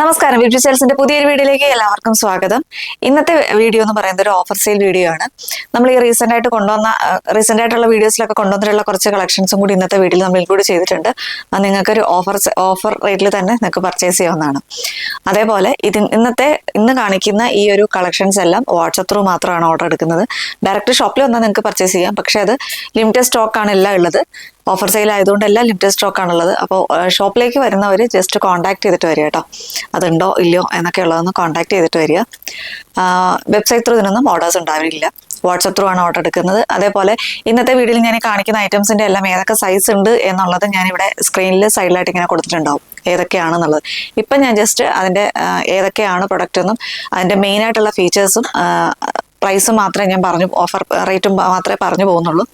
നമസ്കാരം. ബ്യൂട്ടി സെയിൽസിന്റെ പുതിയൊരു വീഡിയോയിലേക്ക് എല്ലാവർക്കും സ്വാഗതം. ഇന്നത്തെ വീഡിയോ എന്ന് പറയുന്നത് ഒരു ഓഫർ സെയിൽ വീഡിയോ ആണ്. നമ്മൾ ഈ റീസെന്റ് ആയിട്ടുള്ള വീഡിയോസിലൊക്കെ കൊണ്ടുവന്നിട്ടുള്ള കുറച്ച് കളക്ഷൻസും കൂടി ഇന്നത്തെ വീഡിയോയിൽ നമ്മൾ ഇൻക്ലൂഡ് ചെയ്തിട്ടുണ്ട്. നിങ്ങൾക്ക് ഒരു ഓഫർ റേറ്റിൽ തന്നെ നിങ്ങൾക്ക് പർച്ചേസ് ചെയ്യാവുന്നതാണ്. അതേപോലെ ഇന്ന് കാണിക്കുന്ന ഈ ഒരു കളക്ഷൻസ് എല്ലാം വാട്സ്ആപ്പ് ത്രൂ മാത്രമാണ് ഓർഡർ എടുക്കുന്നത്. ഡയറക്റ്റ് ഷോപ്പിൽ വന്നാൽ നിങ്ങൾക്ക് പർച്ചേസ് ചെയ്യാം. പക്ഷേ അത് ലിമിറ്റഡ് സ്റ്റോക്കാണ് എല്ലാം ഉള്ളത്. ഓഫർ സെയിൽ ആയതുകൊണ്ട് എല്ലാം ലിമിറ്റഡ് സ്റ്റോക്ക് ആണുള്ളത്. അപ്പോൾ ഷോപ്പിലേക്ക് വരുന്നവർ ജസ്റ്റ് കോൺടാക്ട് ചെയ്തിട്ട് വരിക കേട്ടോ. അതുണ്ടോ ഇല്ലയോ എന്നൊക്കെ ഉള്ളതൊന്ന് കോൺടാക്ട് ചെയ്തിട്ട് വരിക. വെബ്സൈറ്റ് ത്രൂ ഇതിനൊന്നും ഓർഡേഴ്സ് ഉണ്ടാവില്ല. വാട്സ്ആപ്പ് ത്രൂ ആണ് ഓർഡർ എടുക്കുന്നത്. അതേപോലെ ഇന്നത്തെ വീഡിയോയിൽ ഞാൻ കാണിക്കുന്ന ഐറ്റംസിന്റെ എല്ലാം ഏതൊക്കെ സൈസ് ഉണ്ട് എന്നുള്ളത് ഞാനിവിടെ സ്ക്രീനിൽ സൈഡിലായിട്ട് ഇങ്ങനെ കൊടുത്തിട്ടുണ്ടാവും, ഏതൊക്കെയാണെന്നുള്ളത്. ഇപ്പം ഞാൻ ജസ്റ്റ് അതിൻ്റെ ഏതൊക്കെയാണ് പ്രൊഡക്റ്റ് എന്നും അതിൻ്റെ മെയിനായിട്ടുള്ള ഫീച്ചേഴ്സും പ്രൈസും മാത്രമേ ഞാൻ ഓഫർ റേറ്റും മാത്രമേ പറഞ്ഞു പോകുന്നുള്ളൂ.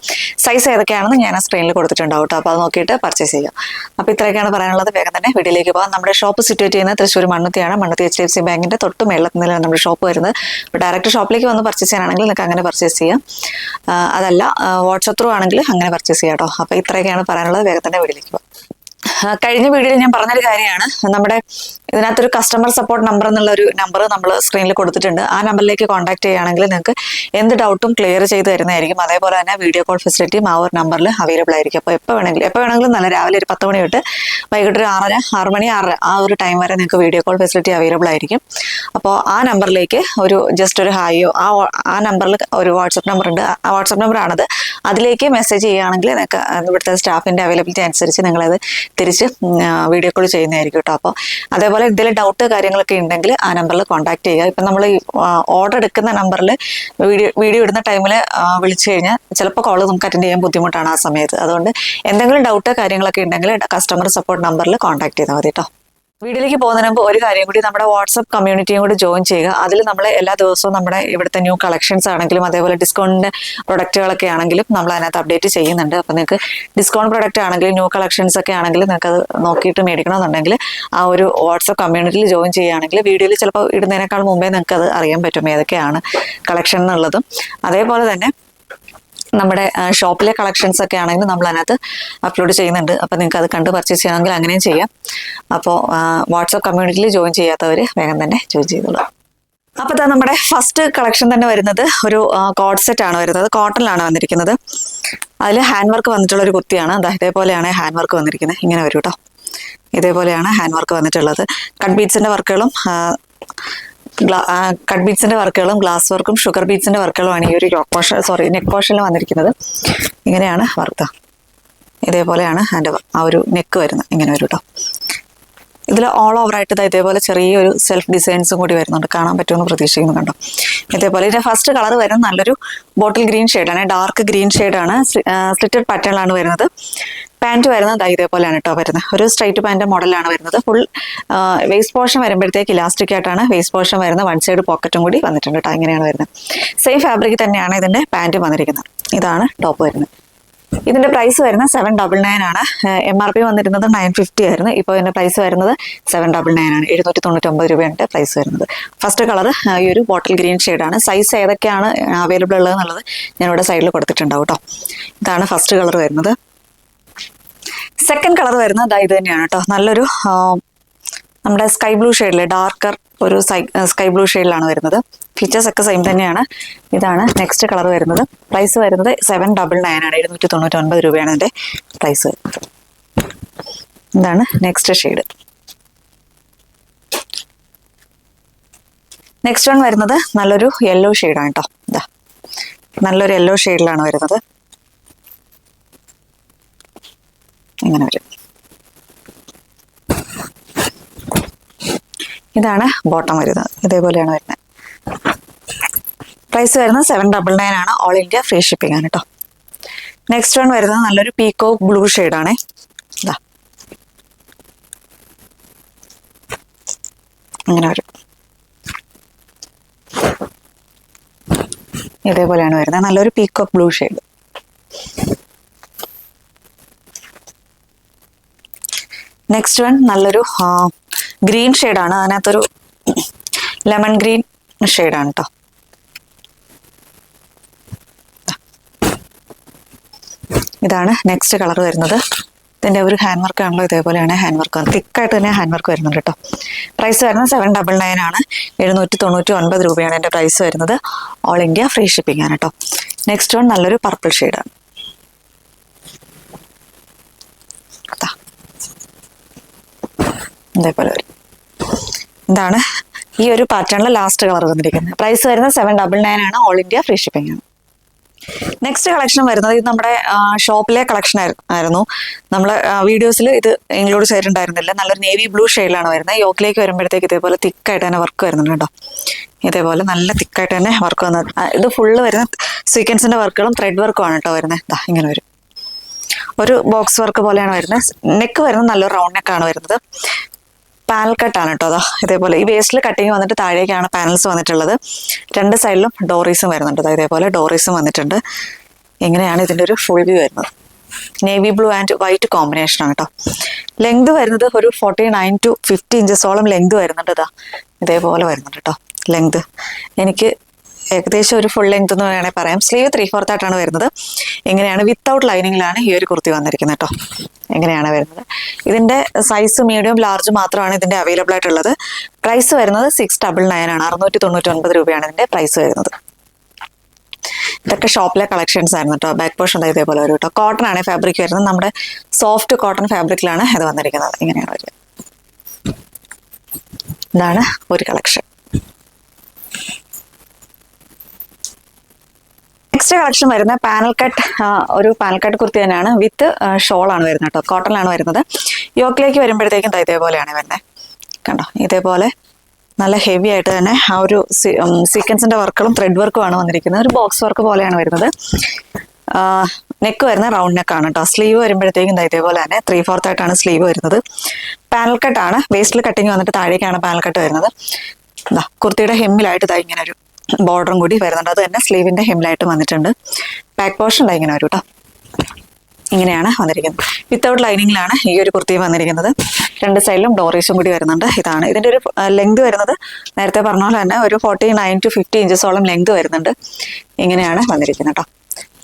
സൈസ് ഏതൊക്കെയാണെന്ന് ഞാൻ ആ സ്ക്രീനിൽ കൊടുത്തിട്ടുണ്ടാവും കേട്ടോ. അപ്പോൾ അത് നോക്കിയിട്ട് പർച്ചേസ് ചെയ്യാം. അപ്പോൾ ഇത്രയൊക്കെയാണ് പറയാനുള്ളത്. വേഗം തന്നെ വീഡിയോയിലേക്ക് പോകാം. നമ്മുടെ ഷോപ്പ് സിറ്റുവേറ്റ് ചെയ്യുന്നത് തൃശ്ശൂർ മണ്ണുത്തിയാണ്. മണ്ണുത്തി HDFC ബാങ്കിൻ്റെ തൊട്ട് മേളത്തുനിന്നാണ് നമ്മുടെ ഷോപ്പ് വരുന്നത്. അപ്പോൾ ഡയറക്റ്റ് ഷോപ്പിലേക്ക് വന്ന് പർച്ചേസ് ചെയ്യാനാണെങ്കിൽ നിങ്ങൾക്ക് അങ്ങനെ പർച്ചേസ് ചെയ്യാം. അതല്ല വാട്സ്ആപ്പ് ത്രൂ ആണെങ്കിൽ അങ്ങനെ പർച്ചേസ് ചെയ്യാം കേട്ടോ. അപ്പോൾ ഇത്രയൊക്കെയാണ് പറയാനുള്ളത്. വേഗം തന്നെ വീഡിയോയിലേക്ക് പോകാം. കഴിഞ്ഞ വീഡിയോയിൽ ഞാൻ പറഞ്ഞൊരു കാര്യമാണ്, നമ്മുടെ ഇതിനകത്തൊരു കസ്റ്റമർ സപ്പോർട്ട് നമ്പർ എന്നുള്ള ഒരു നമ്പർ നമ്മൾ സ്ക്രീനിൽ കൊടുത്തിട്ടുണ്ട്. ആ നമ്പറിലേക്ക് കോൺടാക്ട് ചെയ്യുകയാണെങ്കിൽ നിങ്ങൾക്ക് എന്ത് ഡൗട്ടും ക്ലിയർ ചെയ്ത് തരുന്നതായിരിക്കും. അതേപോലെ തന്നെ വീഡിയോ കോൾ ഫെസിലിറ്റിയും ആ ഒരു നമ്പറിൽ അവൈലബിൾ ആയിരിക്കും. അപ്പോൾ എപ്പോൾ വേണമെങ്കിലും നല്ല രാവിലെ ഒരു 10 മണി തൊട്ട് വൈകിട്ട് ഒരു 6 മണി ആ ഒരു ടൈം വരെ നിങ്ങൾക്ക് വീഡിയോ കോൾ ഫെസിലിറ്റി അവൈലബിൾ ആയിരിക്കും. അപ്പോൾ ആ നമ്പറിലേക്ക് ജസ്റ്റ് ഒരു ഹായോ ആ നമ്പറിൽ ഒരു വാട്സപ്പ് നമ്പർ ഉണ്ട്. ആ വാട്സപ്പ് നമ്പറാണത്. അതിലേക്ക് മെസ്സേജ് ചെയ്യുകയാണെങ്കിൽ നിങ്ങൾക്ക് ഇവിടുത്തെ സ്റ്റാഫിൻ്റെ അവൈലബിലിറ്റി അനുസരിച്ച് നിങ്ങളത് തിരിച്ച് വീഡിയോ കോൾ ചെയ്യുന്നതായിരിക്കും കേട്ടോ. അപ്പോൾ അതേപോലെ എന്തെങ്കിലും ഡൗട്ട് കാര്യങ്ങളൊക്കെ ഉണ്ടെങ്കിൽ ആ നമ്പറിൽ കോൺടാക്ട് ചെയ്യുക. ഇപ്പം നമ്മൾ ഓർഡർ എടുക്കുന്ന നമ്പറിൽ വീഡിയോ ഇടുന്ന ടൈമിൽ വിളിച്ചു കഴിഞ്ഞാൽ ചിലപ്പോൾ കോൾ നമുക്ക് അറ്റൻഡ് ചെയ്യാൻ ബുദ്ധിമുട്ടാണ് ആ സമയത്ത്. അതുകൊണ്ട് എന്തെങ്കിലും ഡൗട്ട് കാര്യങ്ങളൊക്കെ ഉണ്ടെങ്കിൽ കസ്റ്റമർ സപ്പോർട്ട് നമ്പറിൽ കോൺടാക്ട് ചെയ്താൽ മതി കേട്ടോ. വീഡിയോയിലേക്ക് പോകുന്നതിന് മുമ്പ് ഒരു കാര്യം കൂടി, നമ്മുടെ വാട്സപ്പ് കമ്മ്യൂണിറ്റിയും കൂടി ജോയിൻ ചെയ്യുക. അതിൽ നമ്മൾ എല്ലാ ദിവസവും നമ്മുടെ ഇവിടുത്തെ ന്യൂ കളക്ഷൻസ് ആണെങ്കിലും അതേപോലെ ഡിസ്കൗണ്ടിൻ്റെ പ്രൊഡക്റ്റുകളൊക്കെ ആണെങ്കിലും നമ്മൾ അതിനകത്ത് അപ്ഡേറ്റ് ചെയ്യുന്നുണ്ട്. അപ്പോൾ നിങ്ങൾക്ക് ഡിസ്കൗണ്ട് പ്രൊഡക്റ്റ് ആണെങ്കിലും ന്യൂ കളക്ഷൻസ് ഒക്കെ ആണെങ്കിലും നിങ്ങൾക്ക് അത് നോക്കിയിട്ട് മേടിക്കണമെന്നുണ്ടെങ്കിൽ ആ ഒരു വാട്സപ്പ് കമ്മ്യൂണിറ്റിയിൽ ജോയിൻ ചെയ്യുകയാണെങ്കിൽ വീഡിയോയിൽ ചിലപ്പോൾ ഇടുന്നതിനേക്കാൾ മുമ്പേ നിങ്ങൾക്ക് അത് അറിയാൻ പറ്റും ഏതൊക്കെയാണ് കളക്ഷൻ എന്നുള്ളതും. അതേപോലെ തന്നെ നമ്മുടെ ഷോപ്പിലെ കളക്ഷൻസ് ഒക്കെ ആണെങ്കിലും നമ്മൾ അതിനകത്ത് അപ്ലോഡ് ചെയ്യുന്നുണ്ട്. അപ്പോൾ നിങ്ങൾക്ക് അത് കണ്ട് പർച്ചേസ് ചെയ്യണമെങ്കിൽ അങ്ങനെയും ചെയ്യാം. അപ്പോൾ വാട്സപ്പ് കമ്മ്യൂണിറ്റിയിൽ ജോയിൻ ചെയ്യാത്തവർ വേഗം തന്നെ ജോയിൻ ചെയ്തോളൂ. അപ്പോൾ ഇതാ നമ്മുടെ ഫസ്റ്റ് കളക്ഷൻ തന്നെ വരുന്നത് ഒരു കോഡ് സെറ്റ് ആണ് വരുന്നത്. കോട്ടണിലാണ് വന്നിരിക്കുന്നത്. അതിൽ ഹാൻഡ് വർക്ക് വന്നിട്ടുള്ള ഒരു കുർത്തിയാണ്. ഇതേപോലെയാണ് ഹാൻഡ് വർക്ക് വന്നിരിക്കുന്നത്. ഇങ്ങനെ വരും കേട്ടോ. ഇതേപോലെയാണ് ഹാൻഡ് വർക്ക് വന്നിട്ടുള്ളത്. കട്ട് ബീഡ്സിൻ്റെ വർക്കുകളും ഗ്ലാസ് വർക്കും ഷുഗർ ബീഡ്സിന്റെ വർക്കുകളുമാണ് ഈ ഒരു നെക്ക് പോർഷനിൽ വന്നിരിക്കുന്നത്. ഇങ്ങനെയാണ് വർക്ക്. ഇതേപോലെയാണ് അതിൻ്റെ ആ ഒരു നെക്ക് വരുന്നത്. ഇങ്ങനെ വരും കേട്ടോ. ഇതിൽ ഓൾ ഓവർ ആയിട്ട് ഇതേപോലെ ചെറിയൊരു സെൽഫ് ഡിസൈൻസും കൂടി വരുന്നുണ്ട്. കാണാൻ പറ്റുമെന്ന് പ്രതീക്ഷിക്കുന്നു. കണ്ടോ. ഇതേപോലെ ഇതിന്റെ ഫസ്റ്റ് കളർ വരുന്നത് നല്ലൊരു ബോട്ടിൽ ഗ്രീൻ ഷെയ്ഡാണ്. ഡാർക്ക് ഗ്രീൻ ഷെയ്ഡാണ്. സ്ലിറ്റഡ് പാറ്റേണിലാണ് വരുന്നത്. പാൻറ്റ് വരുന്നത് ഇതേപോലെയാണ് കേട്ടോ വരുന്നത്. ഒരു സ്ട്രൈറ്റ് പാൻറ്റ് മോഡലാണ് വരുന്നത്. ഫുൾ വേസ്റ്റ് പോർഷൻ വരുമ്പോഴത്തേക്ക് ഇലാസ്റ്റിക് ആയിട്ടാണ് വേസ്റ്റ് പോർഷൻ വരുന്നത്. വൺ സൈഡ് പോക്കറ്റും കൂടി വന്നിട്ടുണ്ട് കേട്ടോ. ഇങ്ങനെയാണ് വരുന്നത്. സെയിം ഫാബ്രിക് തന്നെയാണ് ഇതിൻ്റെ പാൻറ്റ് വന്നിരിക്കുന്നത്. ഇതാണ് ടോപ്പ് വരുന്നത്. ഇതിന്റെ പ്രൈസ് വരുന്നത് 799 ആണ്. MRP വന്നിരുന്നത് 950 ആയിരുന്നു. ഇപ്പോൾ ഇതിന്റെ പ്രൈസ് വരുന്നത് 799 ആണ്. 799 രൂപയാണ് പ്രൈസ് വരുന്നത്. ഫസ്റ്റ് കളർ ഈ ഒരു ബോട്ടിൽ ഗ്രീൻ ഷെയ്ഡാണ്. സൈസ് ഏതൊക്കെയാണ് അവൈലബിൾ ഉള്ളത് എന്നുള്ളത് ഞാനിവിടെ സൈഡിൽ കൊടുത്തിട്ടുണ്ടാവും കേട്ടോ. ഇതാണ് ഫസ്റ്റ് കളർ വരുന്നത്. സെക്കൻഡ് കളർ വരുന്നത് ഇത് തന്നെയാണ് കേട്ടോ. നല്ലൊരു നമ്മുടെ സ്കൈ ബ്ലൂ ഷെയ്ഡിലെ ഡാർക്കർ ഒരു സ്കൈ ബ്ലൂ ഷെയ്ഡിലാണ് വരുന്നത്. ഫീച്ചേഴ്സ് ഒക്കെ സെയിം തന്നെയാണ്. ഇതാണ് നെക്സ്റ്റ് കളർ വരുന്നത്. പ്രൈസ് വരുന്നത് 799 ആണ്. 799 രൂപയാണ് ഇതിൻ്റെ പ്രൈസ് വരുന്നത്. ഇതാണ് നെക്സ്റ്റ് ഷെയ്ഡ്. നെക്സ്റ്റ് വൺ വരുന്നത് നല്ലൊരു യെല്ലോ ഷെയ്ഡാണ് കേട്ടോ. ഇതാ നല്ലൊരു യെല്ലോ ഷെയ്ഡിലാണ് വരുന്നത്. ഇങ്ങനെ വരും. ഇതാണ് ബോട്ടം വരുന്നത്. ഇതേപോലെയാണ് വരുന്നത്. പ്രൈസ് വരുന്നത് 799 ആണ്. ഓൾ ഇന്ത്യ ഫ്രീ ഷിപ്പിംഗ് ആണ് കേട്ടോ. നെക്സ്റ്റ് വൺ വരുന്നത് നല്ലൊരു പീകോക്ക് ബ്ലൂ ഷെയ്ഡാണ്. ഇതാ ഇങ്ങനെ വരും. ഇതേപോലെയാണ് വരുന്നത്. നല്ലൊരു peacock blue shade. Next one നല്ലൊരു ഗ്രീൻ ഷെയ്ഡാണ്. അതിനകത്തൊരു ലെമൺ ഗ്രീൻ ഷെയ്ഡാണ് കേട്ടോ. ഇതാണ് നെക്സ്റ്റ് കളർ വരുന്നത്. ഇതിൻ്റെ ഒരു ഹാൻഡ് വർക്ക് ആണല്ലോ, ഇതേപോലെയാണ് ഹാൻഡ് വർക്ക്. തിക്കായിട്ട് തന്നെ ഹാൻഡ് വർക്ക് വരുന്നുണ്ട് കേട്ടോ. പ്രൈസ് വരുന്നത് 799 ആണ്. 799 രൂപയാണ് എൻ്റെ പ്രൈസ് വരുന്നത്. ഓൾ ഇന്ത്യ ഫ്രീ ഷിപ്പിംഗ് ആണ് കേട്ടോ. നെക്സ്റ്റ് വൺ നല്ലൊരു പർപ്പിൾ ഷെയ്ഡാണ്. ഇതേപോലെ വരും. ഇതാണ് ഈ ഒരു പാറ്റേണിൽ ലാസ്റ്റ് കളർ വന്നിരിക്കുന്നത്. പ്രൈസ് വരുന്നത് 799 ആണ്. ഓൾ ഇന്ത്യ ഫ്രീ ഷിപ്പിംഗ് ആണ്. നെക്സ്റ്റ് കളക്ഷൻ വരുന്നത് ഇത് നമ്മുടെ ഷോപ്പിലെ കളക്ഷൻ ആയിരുന്നു. നമ്മൾ വീഡിയോസിൽ ഇത് ഇൻക്ലൂഡ് ചെയ്തിട്ടുണ്ടായിരുന്നില്ല. നല്ലൊരു നേവി ബ്ലൂ ഷെയ്ഡിലാണ് വരുന്നത്. യോക്കിലേക്ക് വരുമ്പോഴത്തേക്ക് ഇതേപോലെ തിക്കായിട്ട് തന്നെ വർക്ക് വരുന്നുണ്ട് കേട്ടോ. ഇതേപോലെ നല്ല തിക്കായിട്ട് തന്നെ വർക്ക് വന്നത്. ഇത് ഫുള്ള് വരുന്ന സീക്വൻസിന്റെ വർക്കുകളും ത്രെഡ് വർക്കും ആണ് കേട്ടോ വരുന്നത്. ഇങ്ങനെ വരും. ഒരു ബോക്സ് വർക്ക് പോലെയാണ് വരുന്നത്. നെക്ക് വരുന്നത് നല്ലൊരു റൗണ്ട് നെക്കാണ് വരുന്നത്. പാനൽ കട്ടാണ് കേട്ടോ. അതാ ഇതേപോലെ ഈ വേസ്റ്റിൽ കട്ടിങ് വന്നിട്ട് താഴേക്കാണ് പാനൽസ് വന്നിട്ടുള്ളത്. രണ്ട് സൈഡിലും ഡോറീസും വരുന്നുണ്ട്. ഇതേപോലെ ഡോറീസും വന്നിട്ടുണ്ട്. എങ്ങനെയാണ് ഇതിൻ്റെ ഒരു ഫുൾ വ്യൂ വരുന്നത്. Navy blue and white combination ആണ് കേട്ടോ. ലെങ്ത് വരുന്നത് ഒരു 49 to 50 ഇഞ്ചസോളം ലെങ്ത് വരുന്നുണ്ട്. ഇതേപോലെ വരുന്നുണ്ട് കേട്ടോ ലെങ്ത്. എനിക്ക് ഏകദേശം ഒരു ഫുൾ ലെങ്ത് എന്ന് വേണമെങ്കിൽ പറയാം. സ്ലീവ് 3/4 ആയിട്ടാണ് വരുന്നത്. എങ്ങനെയാണ് വിത്തൗട്ട് ലൈനിങ്ങിലാണ് ഈ ഒരു കുർത്തി വന്നിരിക്കുന്നത് കേട്ടോ. എങ്ങനെയാണ് വരുന്നത്. ഇതിൻ്റെ സൈസ് മീഡിയം ലാർജ് മാത്രമാണ് ഇതിൻ്റെ അവൈലബിൾ ആയിട്ടുള്ളത്. പ്രൈസ് വരുന്നത് 699 ആണ്. 699 രൂപയാണ് ഇതിൻ്റെ പ്രൈസ് വരുന്നത്. ഇതൊക്കെ ഷോപ്പിലെ കളക്ഷൻസ് ആയിരുന്നു കേട്ടോ. ബാക്ക് പോർഷൻ ഇതേപോലെ വരും കേട്ടോ. കോട്ടൺ ആണ് ഫാബ്രിക് വരുന്നത്. നമ്മുടെ സോഫ്റ്റ് കോട്ടൺ ഫാബ്രിക്കിലാണ് ഇത് വന്നിരിക്കുന്നത്. ഇങ്ങനെയാണ് വരിക. ഇതാണ് ഒരു കളക്ഷൻ. നെക്സ്റ്റ് കളക്ഷൻ വരുന്ന പാനൽ കട്ട്, ഒരു പാനൽ കട്ട് കുർത്തി തന്നെയാണ്. വിത്ത് ഷോളാണ് വരുന്നത് കേട്ടോ. കോട്ടണിലാണ് വരുന്നത്. യോക്കിലേക്ക് വരുമ്പോഴത്തേക്കും ഇതേപോലെയാണ് വരുന്നത്. കണ്ടോ ഇതേപോലെ നല്ല ഹെവി ആയിട്ട് തന്നെ ആ ഒരു സീക്വൻസിന്റെ വർക്കുകളും ത്രെഡ് വർക്കും ആണ് വന്നിരിക്കുന്നത്. ഒരു ബോക്സ് വർക്ക് പോലെയാണ് വരുന്നത്. നെക്ക് വരുന്ന റൗണ്ട് നെക്കാണ് കേട്ടോ. സ്ലീവ് വരുമ്പോഴത്തേക്കും ഇതേപോലെ തന്നെ 3/4 ആയിട്ടാണ് സ്ലീവ് വരുന്നത്. പാനൽ കട്ടാണ്. വേസ്റ്റിൽ കട്ടിങ് വന്നിട്ട് താഴേക്കാണ് പാനൽ കട്ട് വരുന്നത്. കുർത്തിയുടെ ഹെമ്മിലായിട്ട് ഇങ്ങനെ ഒരു ബോർഡറും കൂടി വരുന്നുണ്ട്. അത് തന്നെ സ്ലീവിന്റെ ഹെമ്മിലായിട്ട് വന്നിട്ടുണ്ട്. ബാക്ക് പോർഷൻ ഇങ്ങനെ വരും കേട്ടോ. ഇങ്ങനെയാണ് വന്നിരിക്കുന്നത്. വിത്തൗട്ട് ലൈനിങ്ങിലാണ് ഈ ഒരു കുർത്തി വന്നിരിക്കുന്നത്. രണ്ട് സൈഡിലും ഡോറീസും കൂടി വരുന്നുണ്ട്. ഇതാണ് ഇതിൻ്റെ ഒരു ലെങ്ത് വരുന്നത്. നേരത്തെ പറഞ്ഞ പോലെ തന്നെ ഒരു 49 to 50 ഇഞ്ചസോളം ലെങ്ത് വരുന്നുണ്ട്. ഇങ്ങനെയാണ് വന്നിരിക്കുന്നത് കേട്ടോ.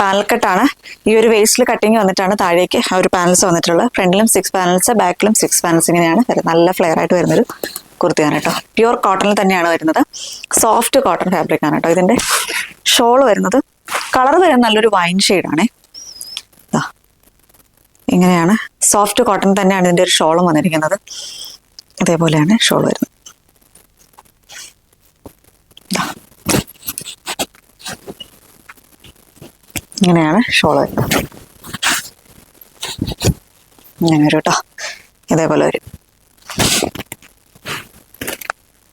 പാനൽ കട്ടാണ്. ഈ ഒരു വേസ്റ്റിൽ കട്ടിങ് വന്നിട്ടാണ് താഴേക്ക് ആ ഒരു പാനൽസ് വന്നിട്ടുള്ളത്. ഫ്രണ്ടിലും 6 പാനൽസ്, ബാക്കിലും 6 പാനൽസ്. ഇങ്ങനെയാണ് വരുന്നത്. നല്ല ഫ്ലെയർ ആയിട്ട് വരുന്നൊരു കുർത്തിയാണ് കേട്ടോ. പ്യുവർ കോട്ടണിൽ തന്നെയാണ് വരുന്നത്. സോഫ്റ്റ് കോട്ടൺ ഫാബ്രിക് ആണ് കേട്ടോ. ഇതിൻ്റെ ഷോൾ വരുന്നത് കളർ വരുന്നത് നല്ലൊരു വൈൻ ഷെയ്ഡാണേ. ഇങ്ങനെയാണ് സോഫ്റ്റ് കോട്ടൺ തന്നെയാണ് ഇതിൻ്റെ ഒരു ഷോളും വന്നിരിക്കുന്നത്. ഇതേപോലെയാണ് ഷോൾ വരുന്നത്. ഇങ്ങനെയാണ് ഷോൾ വരുന്നത്. ഇങ്ങനെ വരും കേട്ടോ. ഇതേപോലെ വരും.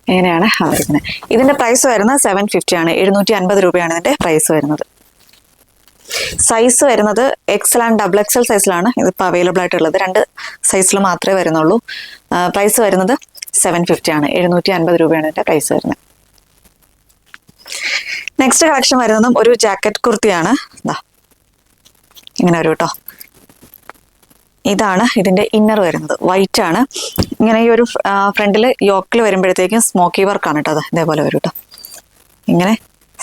ഇങ്ങനെയാണ് വന്നിരിക്കുന്നത്. ഇതിൻ്റെ പ്രൈസ് വരുന്നത് 750 ആണ്. 750 രൂപയാണ് ഇതിൻ്റെ പ്രൈസ് വരുന്നത്. സൈസ് വരുന്നത് XL ആൻഡ് XXL സൈസിലാണ് ഇതിപ്പോൾ അവൈലബിൾ ആയിട്ടുള്ളത്. 2 സൈസിൽ മാത്രമേ വരുന്നുള്ളൂ. പ്രൈസ് വരുന്നത് 750 ആണ്. 750 രൂപയാണ് ഇതിൻ്റെ പ്രൈസ് വരുന്നത്. നെക്സ്റ്റ് കളക്ഷൻ വരുന്നതും ഒരു ജാക്കറ്റ് കുർത്തിയാണ്. ഇങ്ങനെ വരും കേട്ടോ. ഇതാണ് ഇതിൻ്റെ ഇന്നർ വരുന്നത്. വൈറ്റ് ആണ്. ഇങ്ങനെ ഈ ഒരു ഫ്രണ്ടിൽ യോക്കിൽ വരുമ്പോഴത്തേക്കും സ്മോക്കി വർക്കാണ് കേട്ടോ. ഇതേപോലെ വരും കേട്ടോ. ഇങ്ങനെ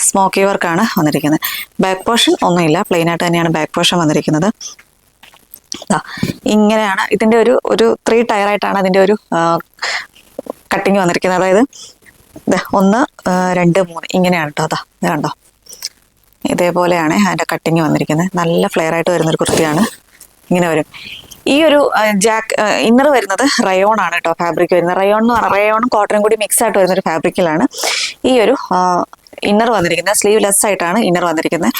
സ്മോക്കി വർക്കാണ് വന്നിരിക്കുന്നത്. ബാക്ക് പോർഷൻ ഒന്നുമില്ല, പ്ലെയിൻ ആയിട്ട് തന്നെയാണ് ബാക്ക് പോർഷൻ വന്നിരിക്കുന്നത്. ഇങ്ങനെയാണ് ഇതിൻ്റെ ഒരു 3 ടയറായിട്ടാണ് അതിൻ്റെ ഒരു കട്ടിങ് വന്നിരിക്കുന്നത്. അതായത് 1, 2, 3 ഇങ്ങനെയാണ് കേട്ടോ. ഇത് കണ്ടോ. ഇതേപോലെയാണ് അതിൻ്റെ കട്ടിങ് വന്നിരിക്കുന്നത്. നല്ല ഫ്ലെയർ ആയിട്ട് വരുന്നൊരു കുർത്തിയാണ്. ഇങ്ങനെ വരും. ഈ ഒരു ഇന്നർ വരുന്നത് റയോൺ ആണ് കേട്ടോ. ഫാബ്രിക് വരുന്നത് റയോണും കോട്ടനും കൂടി മിക്സ് ആയിട്ട് വരുന്നൊരു ഫാബ്രിക്കിലാണ് ഈ ഒരു ഇന്നർ വന്നിരിക്കുന്നത്. സ്ലീവ് ലെസ് ആയിട്ടാണ് ഇന്നർ വന്നിരിക്കുന്നത്.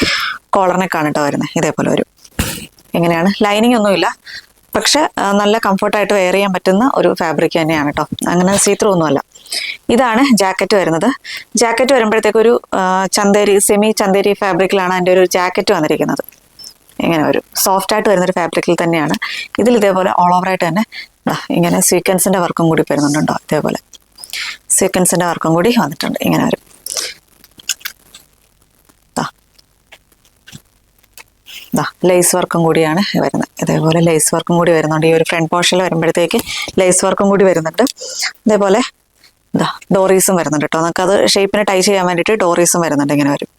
കോളർ നെക്കാണ് കേട്ടോ വരുന്നത്. ഇതേപോലെ വരും. എങ്ങനെയാണ് ലൈനിങ് ഒന്നുമില്ല, പക്ഷെ നല്ല കംഫർട്ടായിട്ട് വെയർ ചെയ്യാൻ പറ്റുന്ന ഒരു ഫാബ്രിക് തന്നെയാണ് കേട്ടോ. അങ്ങനെ സീത്രൂ ഒന്നുമല്ല. ഇതാണ് ജാക്കറ്റ് വരുന്നത്. ജാക്കറ്റ് വരുമ്പോഴത്തേക്കൊരു സെമി ചന്തേരി ഫാബ്രിക്കിലാണ് അതിൻ്റെ ഒരു ജാക്കറ്റ് വന്നിരിക്കുന്നത്. ഇങ്ങനെ ഒരു സോഫ്റ്റ് ആയിട്ട് വരുന്നൊരു ഫാബ്രിക്കിൽ തന്നെയാണ്. ഇതിൽ ഇതേപോലെ ഓൾ ഓവറായിട്ട് തന്നെ ഇങ്ങനെ സീക്വൻസിൻ്റെ വർക്കും കൂടി വരുന്നുണ്ടോ. ഇതേപോലെ സീക്വൻസിൻ്റെ വർക്കും കൂടി വന്നിട്ടുണ്ട്. ഇങ്ങനെ വരും. ലേസ് വർക്കും കൂടിയാണ് വരുന്നത്. ഇതേപോലെ ലേസ് വർക്കും കൂടി വരുന്നുണ്ട്. ഈ ഒരു ഫ്രണ്ട് പോർഷനിൽ വരുമ്പോഴത്തേക്ക് ലേസ് വർക്കും കൂടി വരുന്നുണ്ട്. ഇതേപോലെ ഡോറീസും വരുന്നുണ്ട് കേട്ടോ. നമുക്കത് ഷേപ്പിന് ടൈ ചെയ്യാൻ വേണ്ടിയിട്ട് ഡോറീസും വരുന്നുണ്ട്. ഇങ്ങനെ വരും.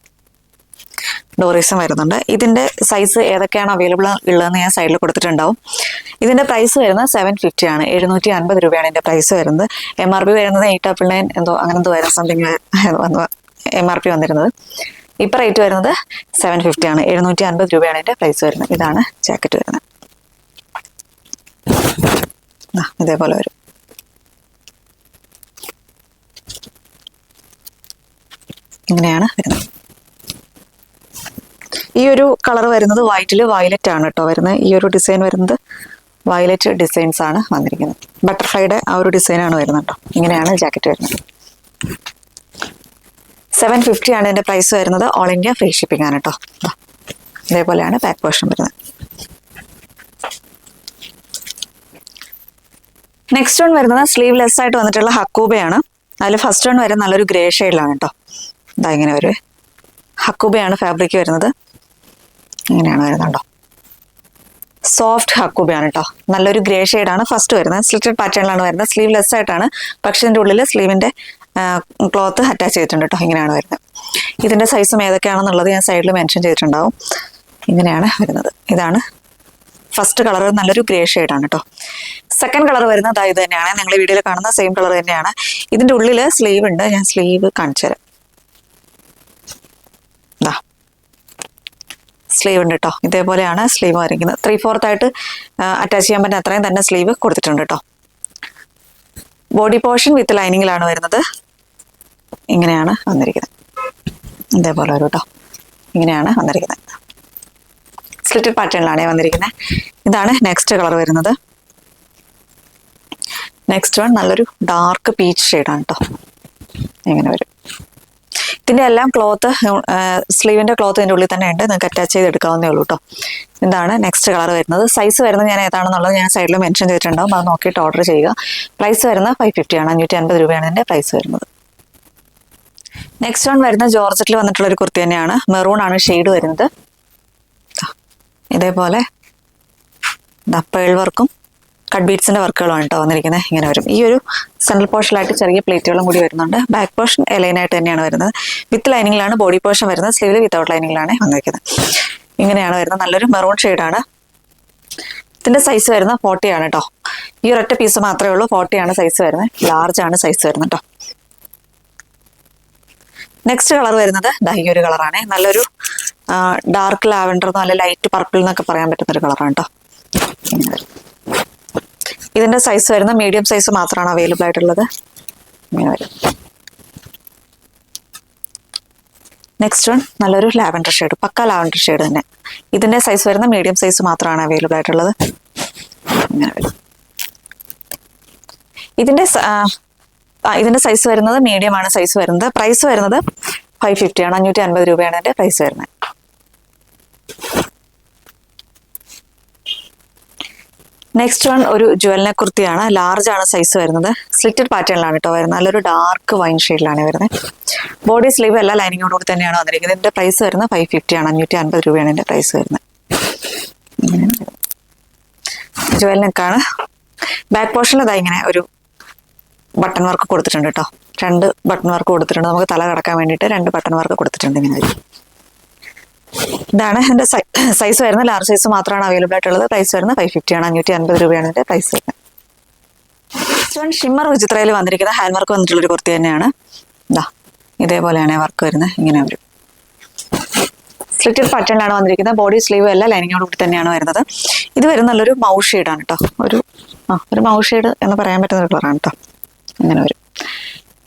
ഡോറീസും വരുന്നുണ്ട്. ഇതിൻ്റെ സൈസ് ഏതൊക്കെയാണ് അവൈലബിൾ ഉള്ളതെന്ന് ഞാൻ സൈഡിൽ കൊടുത്തിട്ടുണ്ടാവും. ഇതിൻ്റെ പ്രൈസ് വരുന്നത് 750 ആണ്. 750 രൂപയാണ് ഇതിൻ്റെ പ്രൈസ് വരുന്നത്. MRP വരുന്നത് 899 എന്തോ അങ്ങനെ എന്തോ വരുന്ന സംതിങ് MRP വന്നിരുന്നത്. ഇപ്പം റേറ്റ് വരുന്നത് 750 ആണ്. 750 രൂപയാണ് ഇതിൻ്റെ പ്രൈസ് വരുന്നത്. ഇതാണ് ജാക്കറ്റ് വരുന്നത്. ഇതേപോലെ വരും. ഇങ്ങനെയാണ് വരുന്നത്. ഈ ഒരു കളർ വരുന്നത് വൈറ്റിൽ വയലറ്റ് ആണ് കേട്ടോ വരുന്നത്. ഈ ഒരു ഡിസൈൻ വരുന്നത് വയലറ്റ് ഡിസൈൻസ് ആണ് വന്നിരിക്കുന്നത്. ബട്ടർഫ്ലൈയുടെ ആ ഒരു ഡിസൈനാണ് വരുന്നത് കേട്ടോ. ഇങ്ങനെയാണ് ജാക്കറ്റ് വരുന്നത്. 750 ആണ് ഇതിൻ്റെ പ്രൈസ് വരുന്നത്. ഓൾ ഇന്ത്യ ഫ്രീ ഷിപ്പിംഗ് ആണ് കേട്ടോ. ഇതേപോലെയാണ് ബാക്ക് പോർഷൻ വരുന്നത്. നെക്സ്റ്റ് വൺ വരുന്നത് സ്ലീവ്ലെസ് ആയിട്ട് വന്നിട്ടുള്ള ഹക്കൂബയാണ്. അതിൽ ഫസ്റ്റ് വൺ വരുന്നത് നല്ലൊരു ഗ്രേ ഷെയ്ഡിലാണ് കേട്ടോ. ഇതാ ഇങ്ങനെ വരുവേ. ഹക്കൂബയാണ് ഫാബ്രിക് വരുന്നത്. ഇങ്ങനെയാണ് വരുന്നുണ്ടോ. സോഫ്റ്റ് ഹക്കൂബയാണ് കേട്ടോ. നല്ലൊരു ഗ്രേ ഷെയ്ഡാണ് ഫസ്റ്റ് വരുന്നത്. സ്ലിറ്റഡ് പാറ്റേണിലാണ് വരുന്നത്. സ്ലീവ്ലെസ് ആയിട്ടാണ്, പക്ഷേ ഇതിൻ്റെ ഉള്ളിൽ സ്ലീവിൻ്റെ ക്ലോത്ത് അറ്റാച്ച് ചെയ്തിട്ടുണ്ട് കേട്ടോ. ഇങ്ങനെയാണ് വരുന്നത്. ഇതിൻ്റെ സൈസും ഏതൊക്കെയാണെന്നുള്ളത് ഞാൻ സൈഡിൽ മെൻഷൻ ചെയ്തിട്ടുണ്ടാവും. ഇങ്ങനെയാണ് വരുന്നത്. ഇതാണ് ഫസ്റ്റ് കളർ. നല്ലൊരു ഗ്രേ ഷെയ്ഡാണ് കേട്ടോ. സെക്കൻഡ് കളർ വരുന്നത് ഇത് തന്നെയാണ്. നിങ്ങൾ വീഡിയോയിൽ കാണുന്ന സെയിം കളർ തന്നെയാണ്. ഇതിൻ്റെ ഉള്ളിൽ സ്ലീവ് ഉണ്ട്. ഞാൻ സ്ലീവ് കാണിച്ചു തരാം. സ്ലീവ് ഉണ്ട് കേട്ടോ. ഇതേപോലെയാണ് സ്ലീവ് വരയ്ക്കുന്നത്. 3/4 ആയിട്ട് അറ്റാച്ച് ചെയ്യാൻ പറ്റുന്ന അത്രയും തന്നെ സ്ലീവ് കൊടുത്തിട്ടുണ്ട് കേട്ടോ. ബോഡി പോർഷൻ വിത്ത് ലൈനിങ്ങിലാണ് വരുന്നത്. ഇങ്ങനെയാണ് വന്നിരിക്കുന്നത്. ഇതേപോലെ വരും കേട്ടോ. ഇങ്ങനെയാണ് വന്നിരിക്കുന്നത്. സ്ലിറ്റഡ് പാറ്റേണിലാണ് വന്നിരിക്കുന്നത്. ഇതാണ് നെക്സ്റ്റ് കളർ വരുന്നത്. നെക്സ്റ്റ് വൺ നല്ലൊരു ഡാർക്ക് പീച്ച് ഷെയ്ഡാണ് കേട്ടോ. ഇങ്ങനെ വരും. ഇതിൻ്റെ എല്ലാം ക്ലോത്ത്, സ്ലീവിൻ്റെ ക്ലോത്ത് ഇതിൻ്റെ ഉള്ളിൽ തന്നെ ഉണ്ട്. നിങ്ങൾക്ക് അറ്റാച്ച് ചെയ്ത് എടുക്കാവുന്നേ ഉള്ളൂ കേട്ടോ. ഇതാണ് നെക്സ്റ്റ് കളർ വരുന്നത്. സൈസ് വരുന്നത് ഞാൻ ഏതാണെന്നുള്ളത് ഞാൻ സൈഡിൽ മെൻഷൻ ചെയ്തിട്ടുണ്ടാവും. അത് നോക്കിയിട്ട് ഓർഡർ ചെയ്യുക. പ്രൈസ് വരുന്നത് 550 ആണ്. 550 രൂപയാണ് ഇതിൻ്റെ പ്രൈസ് വരുന്നത്. നെക്സ്റ്റ് വൺ വരുന്നത് ജോർജറ്റിൽ വന്നിട്ടുള്ളൊരു കുർത്തി തന്നെയാണ്. മെറൂൺ ആണ് ഷെയ്ഡ് വരുന്നത്. ഇതേപോലെ പേൾ വർക്കും കട്ട് ബീഡ്സിൻ്റെ വർക്കുകളാണ് കേട്ടോ വന്നിരിക്കുന്നത്. ഇങ്ങനെ വരും. ഈ ഒരു സെൻട്രൽ പോർഷനിലായിട്ട് ചെറിയ പ്ലേറ്റുകളും കൂടി വരുന്നുണ്ട്. ബാക്ക് പോർഷൻ എലൈനായിട്ട് തന്നെയാണ് വരുന്നത്. വിത്ത് ലൈനിങ്ങിലാണ് ബോഡി പോർഷൻ വരുന്നത്. സ്ലീവിൽ വിത്തൗട്ട് ലൈനിങ്ങിലാണ് വന്നിരിക്കുന്നത്. ഇങ്ങനെയാണ് വരുന്നത്. നല്ലൊരു മെറൂൺ ഷെയ്ഡാണ്. ഇതിൻ്റെ സൈസ് വരുന്നത് 40 ആണ് കേട്ടോ. ഈ ഒരൊറ്റ പീസ് മാത്രമേ ഉള്ളൂ. 40 ആണ് സൈസ് വരുന്നത്. ലാർജ് ആണ് സൈസ് വരുന്നത് കേട്ടോ. നെക്സ്റ്റ് കളർ വരുന്നത് ഈ ഒരു കളറാണ്. നല്ലൊരു ഡാർക്ക് ലാവൻഡർ നല്ല ലൈറ്റ് പർപ്പിൾ എന്നൊക്കെ പറയാൻ പറ്റുന്നൊരു കളറാണ് കേട്ടോ. ഇങ്ങനെ വരും. ഇതിൻ്റെ സൈസ് വരുന്ന മീഡിയം സൈസ് മാത്രമാണ് അവൈലബിൾ ആയിട്ടുള്ളത്. ഇങ്ങനെ വരും. നെക്സ്റ്റ് വൺ നല്ലൊരു ലാവൻഡർ ഷെയ്ഡ്, പക്ക ലാവൻഡർ ഷെയ്ഡ് തന്നെ. ഇതിൻ്റെ സൈസ് വരുന്ന മീഡിയം സൈസ് മാത്രമാണ് അവൈലബിൾ ആയിട്ടുള്ളത്. ഇങ്ങനെ വരും. ഇതിൻ്റെ സൈസ് വരുന്നത് മീഡിയം ആണ് സൈസ് വരുന്നത്. പ്രൈസ് വരുന്നത് 550 ആണ്. 550 രൂപയാണ് ഇതിൻ്റെ പ്രൈസ് വരുന്നത്. നെക്സ്റ്റ് വൺ ഒരു ജ്വല്ലന കുർത്തിയാണ്. ലാർജ് ആണ് സൈസ് വരുന്നത്. സ്ലിറ്റഡ് പാറ്റേണിലാണ് കേട്ടോ വരുന്നത്. നല്ലൊരു ഡാർക്ക് വൈൻ ഷെയ്ഡിലാണ് വരുന്നത്. ബോഡി സ്ലീവ് എല്ലാം ലൈനിങ്ങോടുകൂടി തന്നെയാണ് വന്നിരിക്കുന്നത്. ഇതിൻ്റെ പ്രൈസ് വരുന്നത് 550 ആണ്. 550 രൂപയാണ് ഇതിൻ്റെ പ്രൈസ് വരുന്നത്. ജ്വല്ലനക്കാണ്. ബാക്ക് പോർഷനിൽ ഇങ്ങനെ ഒരു ബട്ടൺ വർക്ക് കൊടുത്തിട്ടുണ്ട് കേട്ടോ. 2 ബട്ടൺ വർക്ക് കൊടുത്തിട്ടുണ്ട്. നമുക്ക് തല കടക്കാൻ വേണ്ടിയിട്ട് 2 ബട്ടൺ വർക്ക് കൊടുത്തിട്ടുണ്ട്. ഇങ്ങനെ വരും. ഇതാണ് എൻ്റെ സൈസ് വരുന്നത്. ലാർജ് സൈസ് മാത്രമാണ് അവൈലബിൾ ആയിട്ടുള്ളത്. പ്രൈസ് വരുന്നത് 550 ആണ്. 550 രൂപയാണ് ഇതിൻ്റെ പ്രൈസ് വരുന്നത്. ഷിമ്മർ വിചിത്രയിൽ വന്നിരിക്കുന്ന ഹാൻഡ് വർക്ക് വന്നിട്ടുള്ളൊരു കുർത്തി തന്നെയാണ്. ഇതേപോലെയാണ് വർക്ക് വരുന്നത്. ഇങ്ങനെ വരും. സ്ലിറ്റഡ് പാറ്റേണിലാണ് വന്നിരിക്കുന്നത്. ബോഡി സ്ലീവ് എല്ലാം ലൈനിങ്ങോട് കൂടി തന്നെയാണ് വരുന്നത്. ഇത് വരുന്ന നല്ലൊരു മൗ ഷെയ്ഡാണ് കേട്ടോ. ഒരു മൗ ഷെയ്ഡ് എന്ന് പറയാൻ പറ്റുന്ന ഒരു കളറാണ് കേട്ടോ. ഇങ്ങനെ വരും.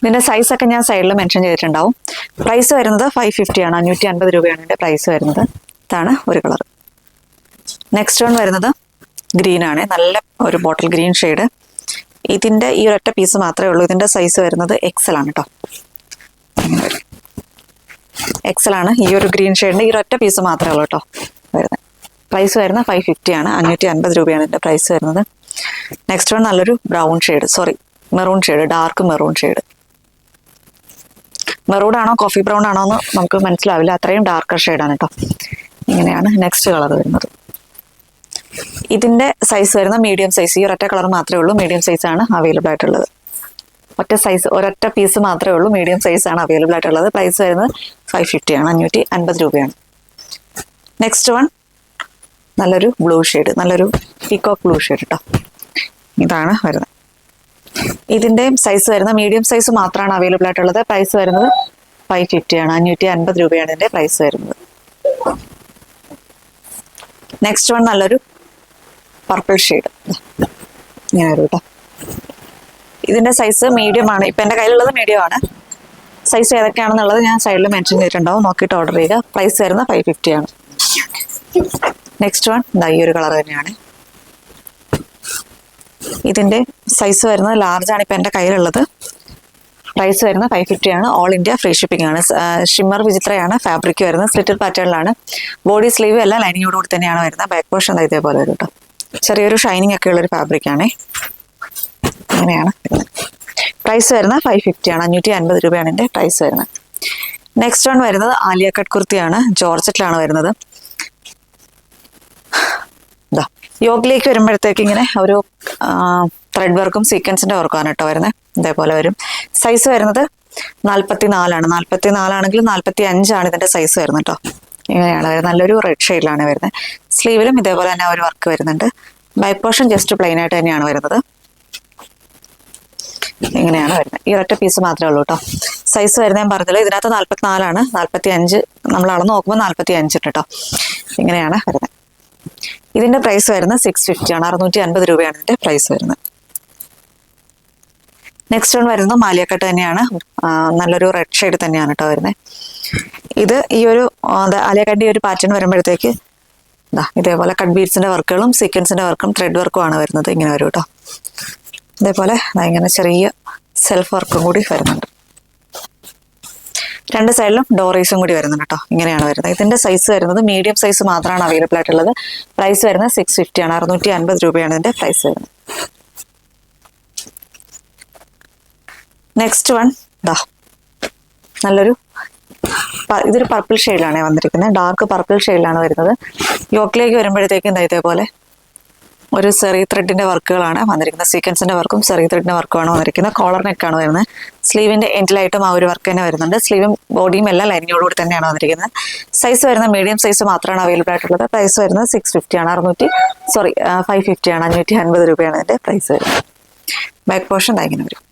ഇതിൻ്റെ സൈസൊക്കെ ഞാൻ സൈഡിൽ മെൻഷൻ ചെയ്തിട്ടുണ്ടാവും. പ്രൈസ് വരുന്നത് 550 ആണ്. 550 രൂപയാണ് ഇതിൻ്റെ പ്രൈസ് വരുന്നത്. ഇതാണ് ഒരു കളർ. നെക്സ്റ്റ് വൺ വരുന്നത് ഗ്രീൻ ആണ്. നല്ല ഒരു ബോട്ടിൽ ഗ്രീൻ ഷെയ്ഡ്. ഇതിൻ്റെ ഈ ഒരൊറ്റ പീസ് മാത്രമേ ഉള്ളൂ. ഇതിൻ്റെ സൈസ് വരുന്നത് XL ആണ് കേട്ടോ. ഇങ്ങനെ വരും. XL ആണ്. ഈ ഒരു ഗ്രീൻ ഷെയ്ഡിൻ്റെ ഈ ഒരൊറ്റ പീസ് മാത്രമേ ഉള്ളൂ കേട്ടോ വരുന്നത്. പ്രൈസ് വരുന്നത് 550 ആണ്. 550 രൂപയാണ് ഇതിൻ്റെ പ്രൈസ് വരുന്നത്. നെക്സ്റ്റ് വൺ നല്ലൊരു brown shade, maroon shade, dark maroon shade. Maroon ആണോ കോഫി ബ്രൗൺ ആണോ എന്ന് നമുക്ക് മനസ്സിലാവില്ല. അത്രയും ഡാർക്കർ ഷെയ്ഡാണ് കേട്ടോ. ഇങ്ങനെയാണ് നെക്സ്റ്റ് കളർ വരുന്നത്. ഇതിൻ്റെ സൈസ് വരുന്ന മീഡിയം സൈസ്. ഈ ഒരൊറ്റ കളർ മാത്രമേ ഉള്ളൂ. മീഡിയം സൈസാണ് അവൈലബിൾ ആയിട്ടുള്ളത്. ഒരൊറ്റ പീസ് മാത്രമേ ഉള്ളൂ. മീഡിയം സൈസാണ് അവൈലബിൾ ആയിട്ടുള്ളത്. പ്രൈസ് വരുന്നത് 550 ആണ്. 550 രൂപയാണ്. നെക്സ്റ്റ് വൺ നല്ലൊരു ബ്ലൂ ഷെയ്ഡ്, നല്ലൊരു പീകോക്ക് ബ്ലൂ ഷെയ്ഡ് കേട്ടോ. ഇതാണ് വരുന്നത്. ഇതിൻ്റെ സൈസ് വരുന്നത് മീഡിയം സൈസ് മാത്രമാണ് അവൈലബിൾ ആയിട്ടുള്ളത്. പ്രൈസ് വരുന്നത് 550 ആണ്, 550 രൂപയാണ് ഇതിൻ്റെ പ്രൈസ് വരുന്നത്. നെക്സ്റ്റ് വൺ നല്ലൊരു പർപ്പിൾ ഷെയ്ഡ് ഇങ്ങനെ വരും കേട്ടോ. ഇതിൻ്റെ സൈസ് മീഡിയം ആണ്. ഇപ്പം എൻ്റെ കയ്യിലുള്ളത് മീഡിയം ആണ്. സൈസ് ഏതൊക്കെയാണെന്നുള്ളത് ഞാൻ സൈഡിൽ മെൻഷൻ ചെയ്തിട്ടുണ്ടാവും, നോക്കിയിട്ട് ഓർഡർ ചെയ്യുക. പ്രൈസ് വരുന്നത് 550 ആണ്. നെക്സ്റ്റ് വൺ ഈ ഒരു കളർ തന്നെയാണ്. ഇതിൻ്റെ സൈസ് വരുന്നത് ലാർജ് ആണ് ഇപ്പം എൻ്റെ കയ്യിലുള്ളത്. പ്രൈസ് വരുന്നത് 550 ആണ്. ഓൾ ഇന്ത്യ ഫ്രീ ഷിപ്പിംഗ് ആണ്. ഷിമ്മർ വിചിത്രയാണ് ഫാബ്രിക് വരുന്നത്. സ്ലിറ്റഡ് പാറ്റേണിലാണ്. ബോഡി സ്ലീവ് എല്ലാം ലൈനിങ്ങോട് കൂടി തന്നെയാണ് വരുന്നത്. ബാക്ക് പോർഷൻ ഇതേപോലെ വരും കേട്ടോ. ചെറിയൊരു ഷൈനിങ് ഒക്കെ ഉള്ളൊരു ഫാബ്രിക് ആണ്. അങ്ങനെയാണ് വരുന്നത്. പ്രൈസ് വരുന്നത് 550 ആണ്, 550 രൂപയാണ് എൻ്റെ പ്രൈസ് വരുന്നത്. നെക്സ്റ്റ് വൺ വരുന്നത് ആലിയ കട്ട് കുർത്തിയാണ്. ജോർജറ്റിലാണ് വരുന്നത്. ഇതാ യോഗിലേക്ക് വരുമ്പോഴത്തേക്ക് ഇങ്ങനെ ഒരു ത്രെഡ് വർക്കും സീക്വൻസിൻ്റെ വർക്കുമാണ് കേട്ടോ വരുന്നത്. ഇതേപോലെ വരും. സൈസ് വരുന്നത് 44 ആണ്. 44 ആണെങ്കിൽ 45 ആണ് ഇതിൻ്റെ സൈസ് വരുന്നത് കേട്ടോ. ഇങ്ങനെയാണ് വരുന്നത്. നല്ലൊരു റെഡ് ഷെയ്ഡിലാണ് വരുന്നത്. സ്ലീവിലും ഇതേപോലെ തന്നെ ഒരു വർക്ക് വരുന്നുണ്ട്. ബാക്ക് പോർഷൻ ജസ്റ്റ് പ്ലെയിൻ ആയിട്ട് തന്നെയാണ് വരുന്നത്. ഇങ്ങനെയാണ് വരുന്നത്. ഈ ഒറ്റ പീസ് മാത്രമേ ഉള്ളൂ കേട്ടോ. സൈസ് വരുന്നത് ഞാൻ പറഞ്ഞല്ലോ, ഇതിനകത്ത് 44 ആണ്. 45 നമ്മൾ അളന്ന് നോക്കുമ്പോൾ 45 കേട്ടോ. ഇങ്ങനെയാണ് വരുന്നത്. ഇതിൻ്റെ പ്രൈസ് വരുന്നത് 650 ആണ്, 650 രൂപയാണ് ഇതിൻ്റെ പ്രൈസ് വരുന്നത്. നെക്സ്റ്റ് വൺ വരുന്നത് മാലിയക്കട്ട് തന്നെയാണ്. നല്ലൊരു റെഡ് ഷെയ്ഡ് തന്നെയാണ് കേട്ടോ വരുന്നത്. ഇത് ഈ ഒരു ആലിയക്കട്ടിൻ്റെ ഒരു പാറ്റേൺ വരുമ്പോഴത്തേക്ക് ഇതേപോലെ കട്ട് ബീഡ്സിൻ്റെ വർക്കുകളും സീക്വൻസിൻ്റെ വർക്കും ത്രെഡ് വർക്കും ആണ് വരുന്നത്. ഇങ്ങനെ വരും കേട്ടോ. ഇതേപോലെ ഇങ്ങനെ ചെറിയ സെൽഫ് വർക്കും കൂടി വരുന്നുണ്ട്. രണ്ട് സൈഡിലും ഡോറീസും കൂടി വരുന്നുണ്ട് കേട്ടോ. ഇങ്ങനെയാണ് വരുന്നത്. ഇതിൻ്റെ സൈസ് വരുന്നത് മീഡിയം സൈസ് മാത്രമാണ് അവൈലബിൾ ആയിട്ടുള്ളത്. പ്രൈസ് വരുന്നത് 650 ആണ്, 650 രൂപയാണ് ഇതിൻ്റെ പ്രൈസ് വരുന്നത്. നെക്സ്റ്റ് വൺ നല്ലൊരു ഇതൊരു പർപ്പിൾ ഷെയ്ഡിലാണ് വന്നിരിക്കുന്നത്. ഡാർക്ക് പർപ്പിൾ ഷെയ്ഡിലാണ് വരുന്നത്. യോക്കിലേക്ക് വരുമ്പോഴത്തേക്കും ഇതേപോലെ ഒരു സെറി ത്രെഡിന്റെ വർക്കുകളാണ് വന്നിരിക്കുന്നത്. സീക്വൻസിന്റെ വർക്കും സെറി ത്രെഡിന്റെ വർക്കുമാണ് വന്നിരിക്കുന്നത്. കോളർ നെക്കാണ് വരുന്നത്. സ്ലീവിന്റെ എൻഡിലായിട്ടും ആ ഒരു വർക്ക് തന്നെ വരുന്നുണ്ട്. സ്ലീവും ബോഡിയും എല്ലാം ലൈനിങ്ങോടുകൂടി തന്നെയാണ് വന്നിരിക്കുന്നത്. സൈസ് വരുന്നത് മീഡിയം സൈസ് മാത്രമാണ് അവൈലബിൾ ആയിട്ടുള്ളത്. പ്രൈസ് വരുന്നത് 650 ആണ്, 550 ആണ്, 550 രൂപയാണ് ഇതിന്റെ പ്രൈസ് വരുന്നത്. ബാക്ക് പോർഷൻ ഇങ്ങനെ വരും.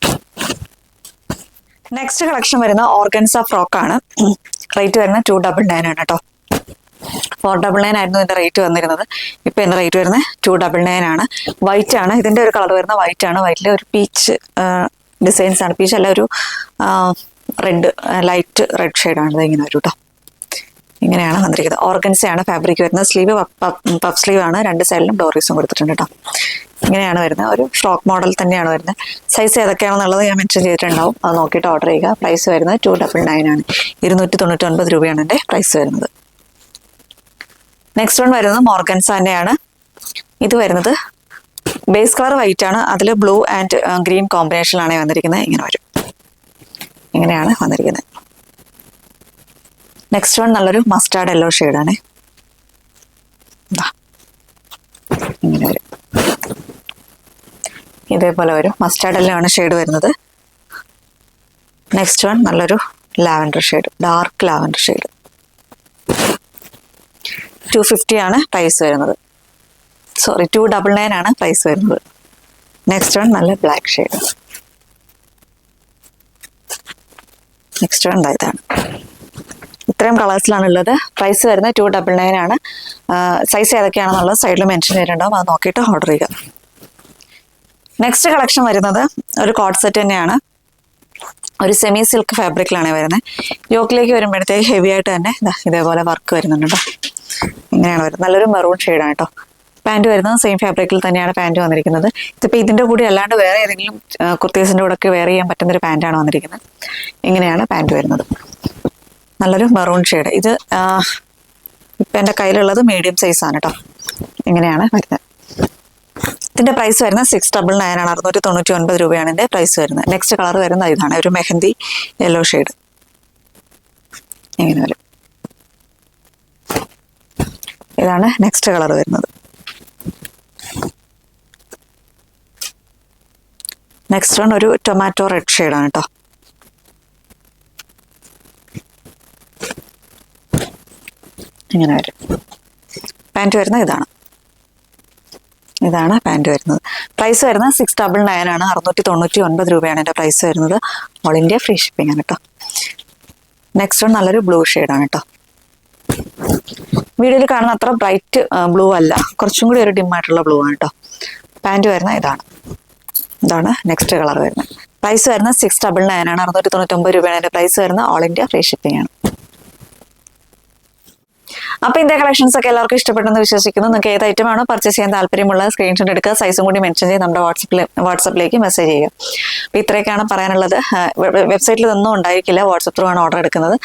നെക്സ്റ്റ് കളക്ഷൻ വരുന്ന ഓർഗൻസ ഫ്രോക്ക് ആണ്. റേറ്റ് വരുന്നത് 299 ആണ് കേട്ടോ. 499 ആയിരുന്നു ഇതിന്റെ റേറ്റ് വന്നിരുന്നത്. ഇപ്പൊ ഇതിന്റെ റേറ്റ് വരുന്നത് 299 ആണ്. വൈറ്റ് ആണ് ഇതിന്റെ ഒരു കളർ വരുന്നത്. വൈറ്റ് ആണ്. വൈറ്റിലെ ഒരു പീച്ച് ഡിസൈൻസ് ആണ്. പീച്ച് അല്ല, ഒരു റെഡ്, ലൈറ്റ് റെഡ് ഷെയ്ഡാണ്. ഇത് ഇങ്ങനെ വരും കേട്ടോ. ഇങ്ങനെയാണ് വന്നിരിക്കുന്നത്. ഓർഗൻസയാണ് ഫാബ്രിക് വരുന്നത്. സ്ലീവ് പഫ് സ്ലീവ് ആണ്. രണ്ട് സൈഡിലും ഡോറീസും കൊടുത്തിട്ടുണ്ട് കേട്ടോ. ഇങ്ങനെയാണ് വരുന്നത്. ഒരു ഫ്രോക്ക് മോഡൽ തന്നെയാണ് വരുന്നത്. സൈസ് ഏതൊക്കെയാണെന്നുള്ളത് ഞാൻ മെൻഷൻ ചെയ്തിട്ടുണ്ടാവും, അത് നോക്കിയിട്ട് ഓർഡർ ചെയ്യുക. പ്രൈസ് വരുന്നത് 299 ആണ്, 299 രൂപയാണ് എൻ്റെ പ്രൈസ് വരുന്നത്. നെക്സ്റ്റ് വൺ വരുന്നത് മോർഗൻസ തന്നെയാണ്. ഇത് വരുന്നത് ബേസ് കളർ വൈറ്റ് ആണ്. അതിൽ ബ്ലൂ ആൻഡ് ഗ്രീൻ കോമ്പിനേഷനിലാണ് വന്നിരിക്കുന്നത്. ഇങ്ങനെ വരും. ഇങ്ങനെയാണ് വന്നിരിക്കുന്നത്. നെക്സ്റ്റ് വൺ നല്ലൊരു മസ്റ്റാർഡ് യെല്ലോ ഷെയ്ഡാണ്. ഇങ്ങനെ വരും. ഇതേപോലെ വരും. മസ്റ്റാർഡ് യെല്ലോ ആണ് ഷെയ്ഡ് വരുന്നത്. നെക്സ്റ്റ് വൺ നല്ലൊരു lavender shade, dark lavender shade. 250 ആണ് പ്രൈസ് വരുന്നത്. 299 ആണ് പ്രൈസ് വരുന്നത്. നെക്സ്റ്റ് വൺ നല്ല ബ്ലാക്ക് ഷെയ്ഡ്. നെക്സ്റ്റ് വൺ ഇതാണ്. ഇത്രയും കളേഴ്സിലാണ് ഉള്ളത്. പ്രൈസ് വരുന്നത് 299 ആണ്. സൈസ് ഏതൊക്കെയാണെന്നുള്ളത് സൈഡിൽ മെൻഷൻ ചെയ്തിട്ടുണ്ടാവും, അത് നോക്കിയിട്ട് ഓർഡർ ചെയ്യുക. നെക്സ്റ്റ് കളക്ഷൻ വരുന്നത് ഒരു കോട്ട് സെറ്റ് തന്നെയാണ്. ഒരു സെമി സിൽക്ക് ഫാബ്രിക്കിലാണ് വരുന്നത്. യോക്കിലേക്ക് വരുമ്പോഴത്തേക്ക് ഹെവി ആയിട്ട് തന്നെ ഇതേപോലെ വർക്ക് വരുന്നുണ്ട് കേട്ടോ. ഇങ്ങനെയാണ് വരുന്നത്. നല്ലൊരു മെറൂൺ ഷെയ്ഡാണ് കേട്ടോ. പാൻറ് വരുന്നത് സെയിം ഫാബ്രിക്കിൽ തന്നെയാണ് പാൻറ് വന്നിരിക്കുന്നത്. ഇതിപ്പോൾ ഇതിൻ്റെ കൂടെ അല്ലാണ്ട് വേറെ ഏതെങ്കിലും കുർത്തീസിൻ്റെ കൂടെ ഒക്കെ വെയർ ചെയ്യാൻ പറ്റുന്നൊരു പാൻറ്റാണ് വന്നിരിക്കുന്നത്. ഇങ്ങനെയാണ് പാൻറ് വരുന്നത്. നല്ലൊരു മെറൂൺ ഷെയ്ഡ്. ഇത് ഇപ്പം എൻ്റെ കയ്യിലുള്ളത് മീഡിയം സൈസാണ് കേട്ടോ. ഇങ്ങനെയാണ് വരുന്നത്. ഇതിൻ്റെ പ്രൈസ് വരുന്നത് 699 ആണ്, 699 രൂപയാണ് ഇതിൻ്റെ പ്രൈസ് വരുന്നത്. നെക്സ്റ്റ് കളർ വരുന്നത് ഇതാണ്, ഒരു മെഹന്തി യെല്ലോ ഷെയ്ഡ്. ഇങ്ങനെ വരും. ഇതാണ് നെക്സ്റ്റ് കളർ വരുന്നത്. നെക്സ്റ്റ് വൺ ഒരു ടൊമാറ്റോ റെഡ് ഷെയ്ഡാണ് കേട്ടോ. ഇങ്ങനെ വരും. പാൻറ് വരുന്നത് ഇതാണ് പാൻറ് വരുന്നത്. പ്രൈസ് വരുന്നത് 699 ആണ്. 699 രൂപയാണ് എൻ്റെ പ്രൈസ് വരുന്നത്. ഓൾ ഇന്ത്യ ഫ്രീ ഷിപ്പിംഗ് ആണ് കേട്ടോ. നെക്സ്റ്റ് നല്ലൊരു ബ്ലൂ ഷെയ്ഡാണ് കേട്ടോ. വീഡിയോയിൽ കാണുന്ന അത്ര ബ്രൈറ്റ് ബ്ലൂ അല്ല, കുറച്ചും കൂടി ഒരു ഡിമ്മായിട്ടുള്ള ബ്ലൂ ആണ് കേട്ടോ. പാൻറ് വരുന്നത് ഇതാണ് നെക്സ്റ്റ് കളർ വരുന്നത്. പ്രൈസ് വരുന്നത് 699 ആണ്. 699 രൂപയാണ് എൻ്റെ പ്രൈസ് വരുന്നത്. ഓൾ ഇന്ത്യ ഫ്രീ ഷിപ്പിംഗ് ആണ്. അപ്പോൾ ഇതിന്റെ കളക്ഷൻസ് ഒക്കെ എല്ലാവർക്കും ഇഷ്ടപ്പെട്ടെന്ന് വിശ്വസിക്കുന്നു. നിങ്ങൾക്ക് ഏത് ഐറ്റം ആണോ പർച്ചേസ് ചെയ്യാൻ താല്പര്യമുള്ള സ്ക്രീൻഷോട്ട് എടുക്കുക, സൈസും കൂടി മെൻഷൻ ചെയ്ത് നമ്മുടെ വാട്സപ്പിലേക്ക് മെസ്സേജ് ചെയ്യുക. അപ്പോൾ ഇത്രയൊക്കെയാണ് പറയാനുള്ളത്. വെബ്സൈറ്റിൽ ഇതൊന്നും ഉണ്ടായിരിക്കില്ല, വാട്സപ്പ് ത്രൂ ആണ് ഓർഡർ എടുക്കുന്നത്.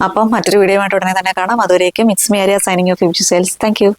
അപ്പം മറ്റൊരു വീഡിയോ ആയിട്ട് ഉടനെ തന്നെ കാണാം. അതുവരേക്കും it's me Arya signing off future sales. Thank you.